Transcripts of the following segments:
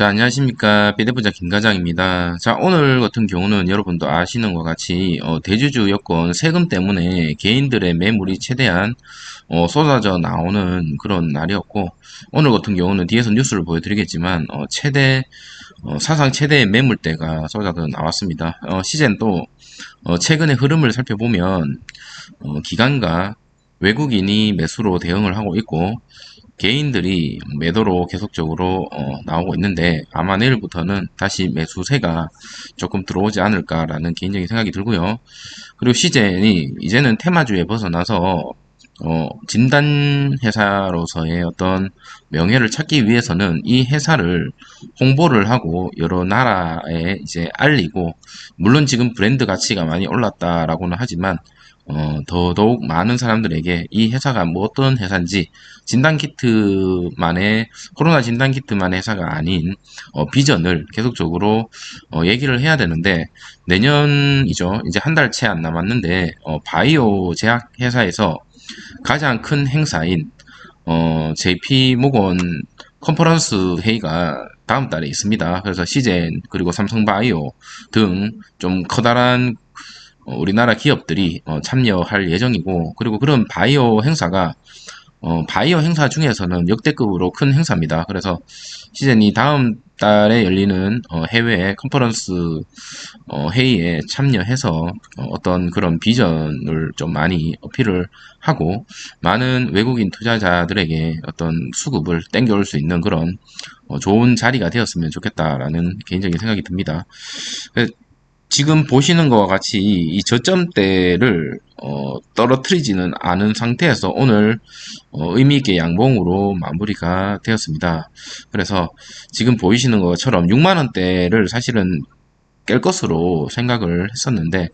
자, 안녕하십니까. 비대부자 김과장입니다. 자, 오늘 같은 경우는 여러분도 아시는 것 같이, 대주주 여건 세금 때문에 개인들의 매물이 최대한, 쏟아져 나오는 그런 날이었고, 오늘 같은 경우는 뒤에서 뉴스를 보여드리겠지만, 사상 최대의 매물대가 쏟아져 나왔습니다. 시젠 또, 최근의 흐름을 살펴보면, 기관과 외국인이 매수로 대응을 하고 있고, 개인들이 매도로 계속적으로 나오고 있는데 아마 내일부터는 다시 매수세가 조금 들어오지 않을까라는 개인적인 생각이 들고요. 그리고 시젠이 이제는 테마주에 벗어나서 진단 회사로서의 어떤 명예를 찾기 위해서는 이 회사를 홍보를 하고 여러 나라에 이제 알리고, 물론 지금 브랜드 가치가 많이 올랐다라고는 하지만 더더욱 많은 사람들에게 이 회사가 뭐 어떤 회사인지, 코로나 진단키트만의 회사가 아닌 비전을 계속적으로 얘기를 해야 되는데, 내년이죠. 이제 한 달 채 안 남았는데 바이오 제약 회사에서 가장 큰 행사인 JP 모건 컨퍼런스 회의가 다음 달에 있습니다. 그래서 시젠 그리고 삼성바이오 등 좀 커다란 우리나라 기업들이 참여할 예정이고, 그리고 그런 바이오 행사 중에서는 역대급으로 큰 행사입니다. 그래서 시즌이 다음 달에 열리는 해외 컨퍼런스 회의에 참여해서 어떤 그런 비전을 좀 많이 어필을 하고, 많은 외국인 투자자들에게 어떤 수급을 땡겨올 수 있는 그런 좋은 자리가 되었으면 좋겠다라는 개인적인 생각이 듭니다. 지금 보시는 것과 같이 이 저점대를 떨어뜨리지는 않은 상태에서 오늘 의미있게 양봉으로 마무리가 되었습니다. 그래서 지금 보이시는 것처럼 6만원대를 사실은 깰 것으로 생각을 했었는데,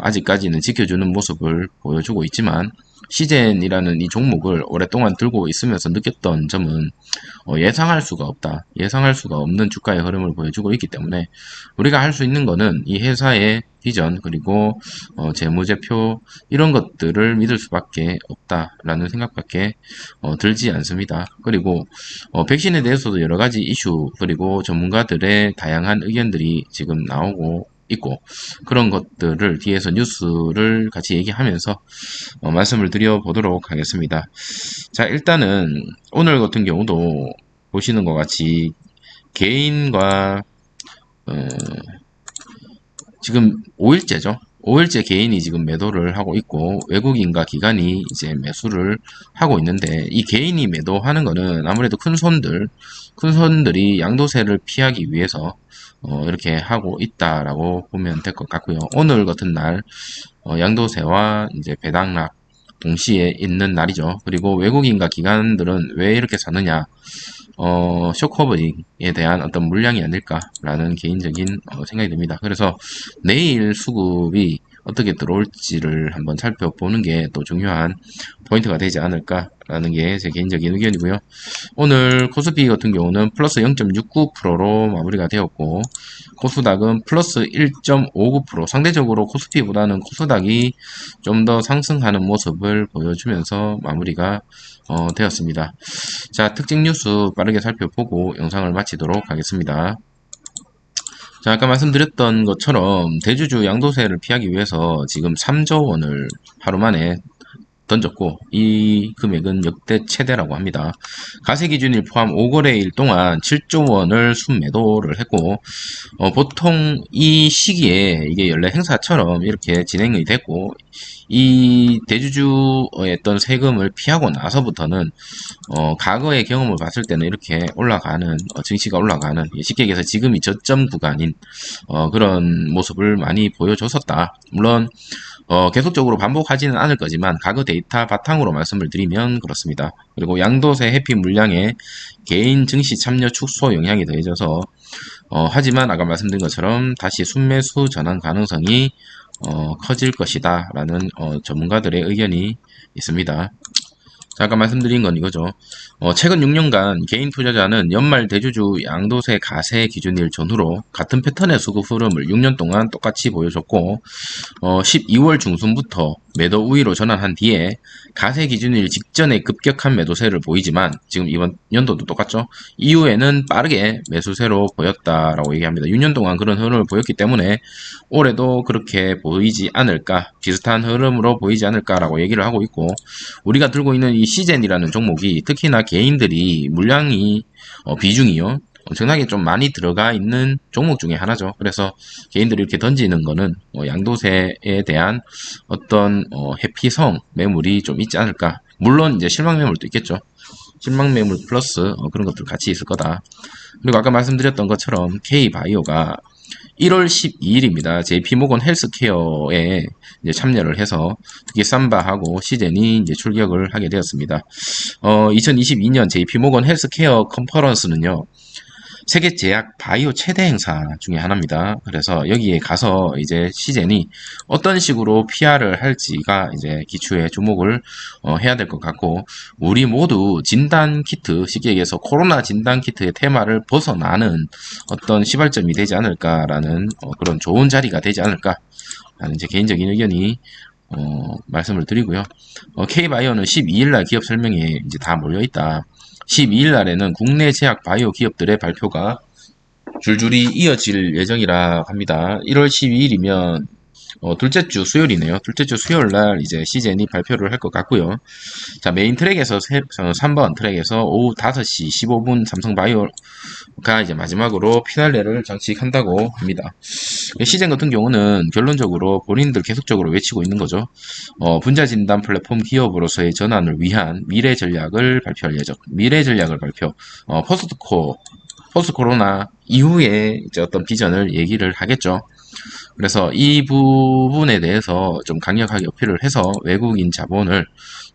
아직까지는 지켜주는 모습을 보여주고 있지만, 시젠이라는 이 종목을 오랫동안 들고 있으면서 느꼈던 점은 예상할 수가 없다. 예상할 수가 없는 주가의 흐름을 보여주고 있기 때문에 우리가 할 수 있는 거는 이 회사의 비전, 그리고 재무제표, 이런 것들을 믿을 수밖에 없다라는 생각밖에 들지 않습니다. 그리고 백신에 대해서도 여러 가지 이슈, 그리고 전문가들의 다양한 의견들이 지금 나오고 있고, 그런 것들을 뒤에서 뉴스를 같이 얘기하면서 말씀을 드려보도록 하겠습니다. 자, 일단은 오늘 같은 경우도 보시는 것 같이 개인과 지금 5일째죠. 5일째 개인이 지금 매도를 하고 있고, 외국인과 기관이 이제 매수를 하고 있는데, 이 개인이 매도하는 거는 아무래도 큰 손들이 양도세를 피하기 위해서 이렇게 하고 있다라고 보면 될 것 같고요. 오늘 같은 날 양도세와 이제 배당락 동시에 있는 날이죠. 그리고 외국인과 기관들은 왜 이렇게 사느냐, 쇼커버링에 대한 어떤 물량이 아닐까라는 개인적인 생각이 듭니다. 그래서 내일 수급이 어떻게 들어올지를 한번 살펴보는 게 또 중요한 포인트가 되지 않을까라는 게 제 개인적인 의견이고요. 오늘 코스피 같은 경우는 플러스 0.69%로 마무리가 되었고, 코스닥은 플러스 1.59%, 상대적으로 코스피보다는 코스닥이 좀 더 상승하는 모습을 보여주면서 마무리가 되었습니다. 자, 특징 뉴스 빠르게 살펴보고 영상을 마치도록 하겠습니다. 자, 아까 말씀드렸던 것처럼 대주주 양도세를 피하기 위해서 지금 3조 원을 하루 만에 던졌고, 이 금액은 역대 최대라고 합니다. 가세 기준일 포함 5거래일 동안 7조 원을 순매도를 했고, 보통 이 시기에 이게 원래 행사처럼 이렇게 진행이 됐고, 이 대주주의 어떤 세금을 피하고 나서부터는 과거의 경험을 봤을 때는 이렇게 올라가는, 증시가 올라가는, 쉽게 얘기해서 지금이 저점 구간인 그런 모습을 많이 보여줬었다. 물론 계속적으로 반복하지는 않을 거지만 과거 데이터 바탕으로 말씀을 드리면 그렇습니다. 그리고 양도세 회피 물량에 개인 증시 참여 축소 영향이 더해져서 하지만 아까 말씀드린 것처럼 다시 순매수 전환 가능성이 커질 것이다 라는 전문가들의 의견이 있습니다. 자, 아까 말씀드린 건 이거죠. 최근 6년간 개인 투자자는 연말 대주주 양도세 가세 기준일 전후로 같은 패턴의 수급 흐름을 6년 동안 똑같이 보여줬고, 12월 중순부터 매도 우위로 전환한 뒤에 가세 기준일 직전에 급격한 매도세를 보이지만 지금 이번 연도도 똑같죠. 이후에는 빠르게 매수세로 보였다라고 얘기합니다. 6년 동안 그런 흐름을 보였기 때문에 올해도 그렇게 보이지 않을까, 비슷한 흐름으로 보이지 않을까라고 얘기를 하고 있고, 우리가 들고 있는 이 시젠이라는 종목이 특히나 개인들이 물량이 비중이요 엄청나게 좀 많이 들어가 있는 종목 중에 하나죠. 그래서 개인들이 이렇게 던지는 거는 양도세에 대한 어떤 회피성 매물이 좀 있지 않을까. 물론 이제 실망 매물도 있겠죠. 실망 매물 플러스 그런 것들 같이 있을 거다. 그리고 아까 말씀드렸던 것처럼 K바이오가 1월 12일입니다. JP모건 헬스케어에 이제 참여를 해서 특히 삼바하고 시젠이 이제 출격을 하게 되었습니다. 2022년 JP모건 헬스케어 컨퍼런스는요. 세계 제약 바이오 최대 행사 중에 하나입니다. 그래서 여기에 가서 이제 시젠이 어떤 식으로 PR을 할지가 이제 기초에 주목을 해야 될 것 같고, 우리 모두 진단 키트, 쉽게 얘기해서 코로나 진단 키트의 테마를 벗어나는 어떤 시발점이 되지 않을까라는 그런 좋은 자리가 되지 않을까라는 제 개인적인 의견이 말씀을 드리고요. K바이오는 12일날 기업 설명회에 이제 다 몰려있다. 12일 날에는 국내 제약 바이오 기업들의 발표가 줄줄이 이어질 예정이라 합니다. 1월 12일이면 둘째 주 수요일이네요. 둘째 주 수요일 날 이제 시젠이 발표를 할 것 같고요. 자, 메인 트랙에서 3번 트랙에서 오후 5시 15분 삼성바이오가 이제 마지막으로 피날레를 장식한다고 합니다. 시젠 같은 경우는 결론적으로 본인들 계속적으로 외치고 있는 거죠. 분자 진단 플랫폼 기업으로서의 전환을 위한 미래 전략을 발표할 예정. 미래 전략을 발표. 포스트 코로나 이후에 이제 어떤 비전을 얘기를 하겠죠. 그래서 이 부분에 대해서 좀 강력하게 어필을 해서 외국인 자본을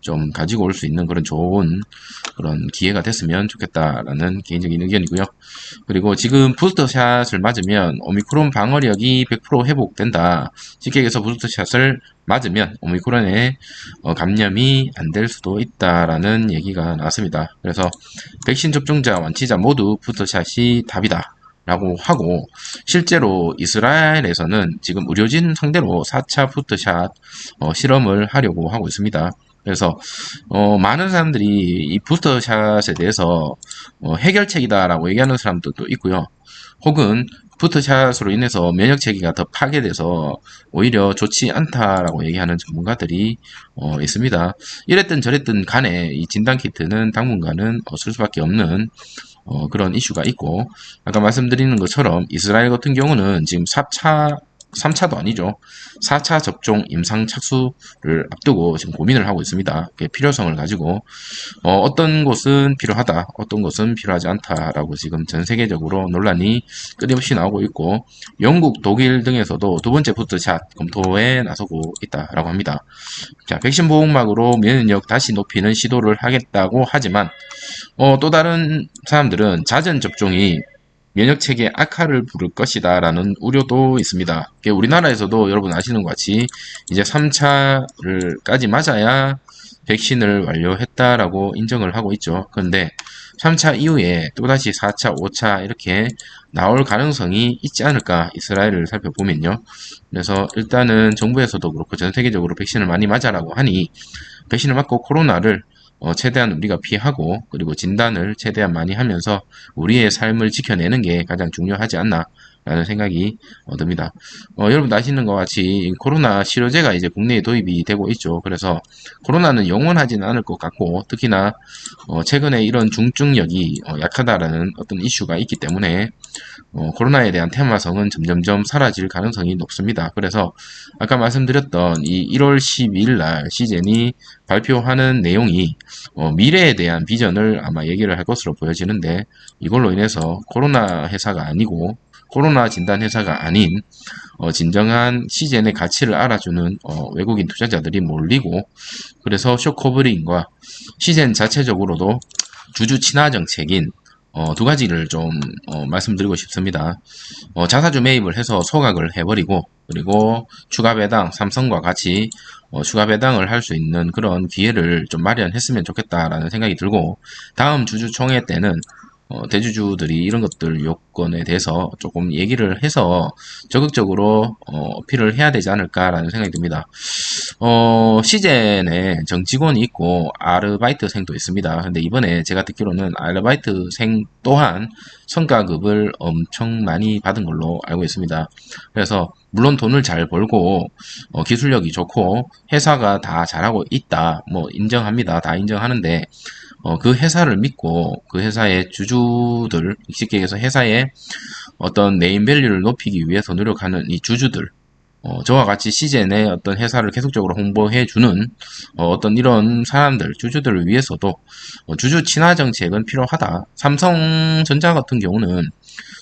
좀 가지고 올 수 있는 그런 좋은 그런 기회가 됐으면 좋겠다라는 개인적인 의견이고요. 그리고 지금 부스터샷을 맞으면 오미크론 방어력이 100% 회복된다. 쉽게 얘기해서 부스터샷을 맞으면 오미크론에 감염이 안 될 수도 있다라는 얘기가 나왔습니다. 그래서 백신 접종자, 완치자 모두 부스터샷이 답이다. 라고 하고, 실제로 이스라엘에서는 지금 의료진 상대로 4차 부스터샷 실험을 하려고 하고 있습니다. 그래서 많은 사람들이 이 부스터샷에 대해서 해결책이다라고 얘기하는 사람들도 있고요. 혹은 부스터샷으로 인해서 면역체계가 더 파괴돼서 오히려 좋지 않다라고 얘기하는 전문가들이 있습니다. 이랬든 저랬든 간에 이 진단키트는 당분간은 쓸 수밖에 없는 그런 이슈가 있고, 아까 말씀드리는 것처럼 이스라엘 같은 경우는 지금 3차도 아니죠. 4차 접종 임상 착수를 앞두고 지금 고민을 하고 있습니다. 필요성을 가지고 어떤 곳은 필요하다, 어떤 곳은 필요하지 않다라고 지금 전 세계적으로 논란이 끊임없이 나오고 있고, 영국, 독일 등에서도 두 번째 부스터샷 검토에 나서고 있다라고 합니다. 자, 백신 보호막으로 면역력 다시 높이는 시도를 하겠다고 하지만 또 다른 사람들은 잦은 접종이 면역체계 악화를 부를 것이다 라는 우려도 있습니다. 우리나라에서도 여러분 아시는 것 같이 이제 3차를까지 맞아야 백신을 완료했다라고 인정을 하고 있죠. 그런데 3차 이후에 또다시 4차, 5차 이렇게 나올 가능성이 있지 않을까, 이스라엘을 살펴보면요. 그래서 일단은 정부에서도 그렇고 전 세계적으로 백신을 많이 맞아라고 하니 백신을 맞고 코로나를 최대한 우리가 피하고, 그리고 진단을 최대한 많이 하면서 우리의 삶을 지켜내는 게 가장 중요하지 않나 라는 생각이 듭니다. 여러분 아시는 것 같이 코로나 치료제가 이제 국내에 도입이 되고 있죠. 그래서 코로나는 영원하지는 않을 것 같고, 특히나 최근에 이런 중증력이 약하다라는 어떤 이슈가 있기 때문에 코로나에 대한 테마성은 점점점 사라질 가능성이 높습니다. 그래서 아까 말씀드렸던 이 1월 12일 날 시젠이 발표하는 내용이 미래에 대한 비전을 아마 얘기를 할 것으로 보여지는데, 이걸로 인해서 코로나 회사가 아니고 코로나 진단 회사가 아닌 진정한 시젠의 가치를 알아주는 외국인 투자자들이 몰리고, 그래서 쇼커버링과 시젠 자체적으로도 주주 친화 정책인 두 가지를 좀 말씀드리고 싶습니다. 자사주 매입을 해서 소각을 해버리고, 그리고 추가 배당, 삼성과 같이 추가 배당을 할 수 있는 그런 기회를 좀 마련했으면 좋겠다라는 생각이 들고, 다음 주주총회 때는 대주주들이 이런 것들 요건에 대해서 조금 얘기를 해서 적극적으로 어필을 해야 되지 않을까라는 생각이 듭니다. 시젠에 정직원이 있고 아르바이트생도 있습니다. 근데 이번에 제가 듣기로는 아르바이트생 또한 성과급을 엄청 많이 받은 걸로 알고 있습니다. 그래서 물론 돈을 잘 벌고 기술력이 좋고 회사가 다 잘하고 있다, 뭐 인정합니다. 다 인정하는데 그 회사를 믿고 그 회사의 주주들, 쉽게 얘기해서 회사의 어떤 네임밸류를 높이기 위해서 노력하는 이 주주들, 저와 같이 시젠의 어떤 회사를 계속적으로 홍보해주는 어떤 이런 사람들, 주주들을 위해서도 주주 친화 정책은 필요하다. 삼성전자 같은 경우는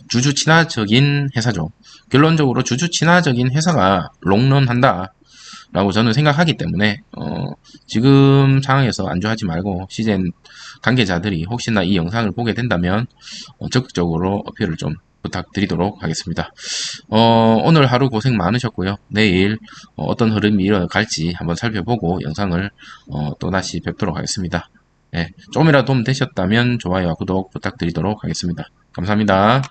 주주 친화적인 회사죠. 결론적으로 주주 친화적인 회사가 롱런한다. 라고 저는 생각하기 때문에 지금 상황에서 안주하지 말고 시젠 관계자들이 혹시나 이 영상을 보게 된다면 적극적으로 어필을 좀 부탁드리도록 하겠습니다. 오늘 하루 고생 많으셨고요. 내일 어떤 흐름이 이어갈지 한번 살펴보고 영상을 또다시 뵙도록 하겠습니다. 네, 조금이라도 도움 되셨다면 좋아요와 구독 부탁드리도록 하겠습니다. 감사합니다.